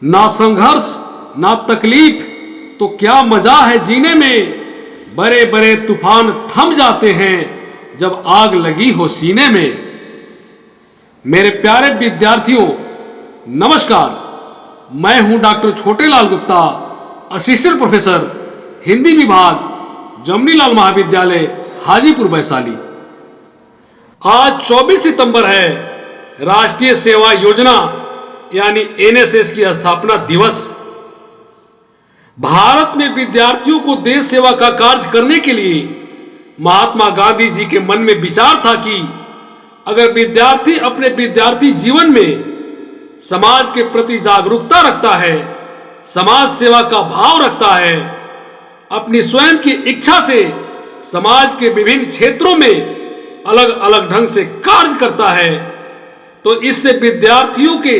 ना संघर्ष ना तकलीफ तो क्या मजा है जीने में। बड़े बड़े तूफान थम जाते हैं जब आग लगी हो सीने में। मेरे प्यारे विद्यार्थियों नमस्कार, मैं हूं doctor Chhotelal Gupta, assistant professor Hindi विभाग, जमनीलाल महाविद्यालय, हाजीपुर वैशाली। आज 24 सितंबर है, राष्ट्रीय सेवा योजना यानी एनएसएस की स्थापना दिवस। भारत में विद्यार्थियों को देश सेवा का कार्य करने के लिए महात्मा गांधी जी के मन में विचार था कि अगर विद्यार्थी अपने विद्यार्थी जीवन में समाज के प्रति जागरूकता रखता है, समाज सेवा का भाव रखता है, अपनी स्वयं की इच्छा से समाज के विभिन्न क्षेत्रों में अलग अलग ढंग से कार्य करता है, तो इससे विद्यार्थियों के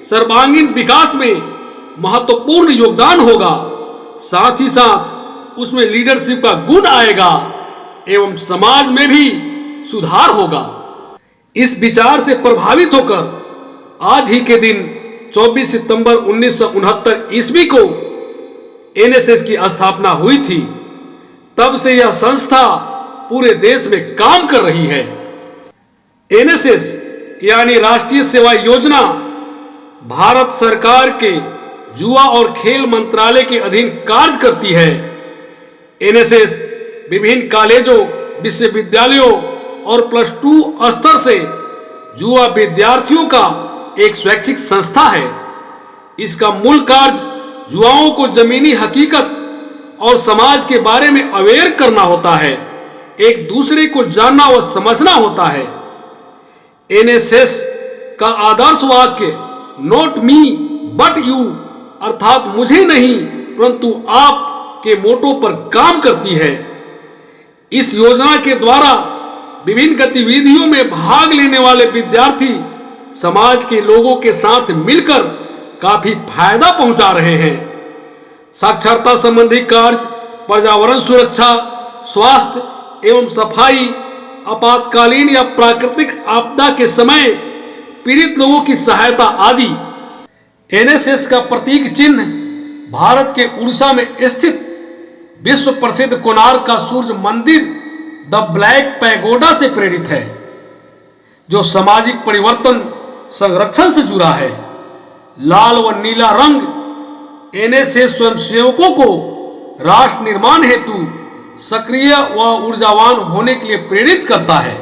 सर्वांगीण विकास में महत्वपूर्ण योगदान होगा। साथ ही साथ उसमें लीडरशिप का गुण आएगा एवं समाज में भी सुधार होगा। इस विचार से प्रभावित होकर आज ही के दिन 24 सितंबर 1969 ईस्वी को एनएसएस की स्थापना हुई थी। तब से यह संस्था पूरे देश में काम कर रही है। एनएसएस यानी राष्ट्रीय सेवा योजना भारत सरकार के युवा और खेल मंत्रालय के अधीन कार्य करती है। एनएसएस विभिन्न कॉलेजों, विश्वविद्यालयों और +2 स्तर से युवा विद्यार्थियों का एक स्वैच्छिक संस्था है। इसका मूल कार्य युवाओं को जमीनी हकीकत और समाज के बारे में अवेयर करना होता है, एक दूसरे को जानना व समझना होता है। एनएसएस का आदर्श वाक्य नॉट मी बट यू अर्थात मुझे नहीं परंतु आप के मोटो पर काम करती है। इस योजना के द्वारा विभिन्न गतिविधियों में भाग लेने वाले विद्यार्थी समाज के लोगों के साथ मिलकर काफी फायदा पहुंचा रहे हैं। साक्षरता संबंधी कार्य, पर्यावरण सुरक्षा, स्वास्थ्य एवं सफाई, आपातकालीन या प्राकृतिक आपदा के समय पीड़ित लोगों की सहायता आदि। एनएसएस का प्रतीक चिन्ह भारत के उड़ीसा में स्थित विश्व प्रसिद्ध कोणार्क का सूर्य मंदिर द ब्लैक पैगोडा से प्रेरित है, जो सामाजिक परिवर्तन संरक्षण से जुड़ा है। लाल व नीला रंग एनएसएस स्वयंसेवकों को राष्ट्र निर्माण हेतु सक्रिय व ऊर्जावान होने के लिए प्रेरित करता है।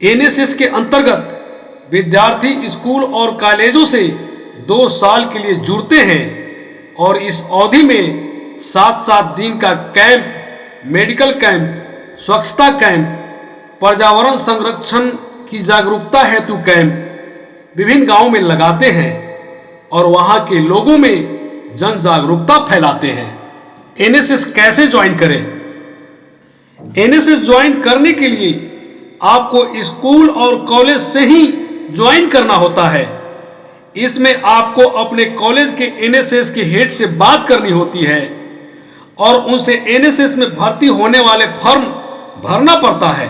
एनएसएस के अंतर्गत विद्यार्थी स्कूल और कॉलेजों से 2 साल के लिए जुड़ते हैं और इस अवधि में 7-7 दिन का कैंप, मेडिकल कैंप, स्वच्छता कैंप, पर्यावरण संरक्षण की जागरूकता हेतु कैंप विभिन्न गांवों में लगाते हैं और वहां के लोगों में जन जागरूकता फैलाते हैं। एनएसएस कैसे ज्वाइन करें? एनएसएस ज्वाइन करने के लिए आपको स्कूल और कॉलेज से ही ज्वाइन करना होता है। इसमें आपको अपने कॉलेज के एनएसएस के हेड से बात करनी होती है और उनसे एनएसएस में भर्ती होने वाले फॉर्म भरना पड़ता है।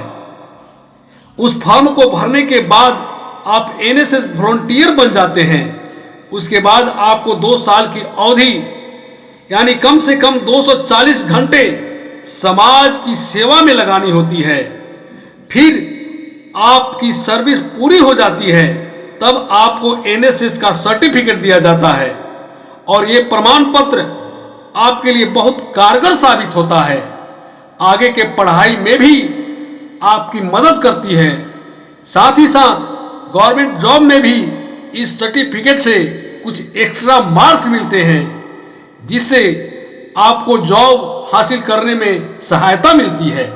उस फॉर्म को भरने के बाद आप एनएसएस वॉलंटियर बन जाते हैं। उसके बाद आपको 2 साल की अवधि यानी कम से कम 240 घंटे समाज की सेवा में लगानी होती है। फिर आपकी सर्विस पूरी हो जाती है, तब आपको एनएसएस का सर्टिफिकेट दिया जाता है और ये प्रमाण पत्र आपके लिए बहुत कारगर साबित होता है। आगे के पढ़ाई में भी आपकी मदद करती है। साथ ही साथ गवर्नमेंट जॉब में भी इस सर्टिफिकेट से कुछ एक्स्ट्रा मार्क्स मिलते हैं, जिससे आपको जॉब हासिल करने में सहायता मिलती है।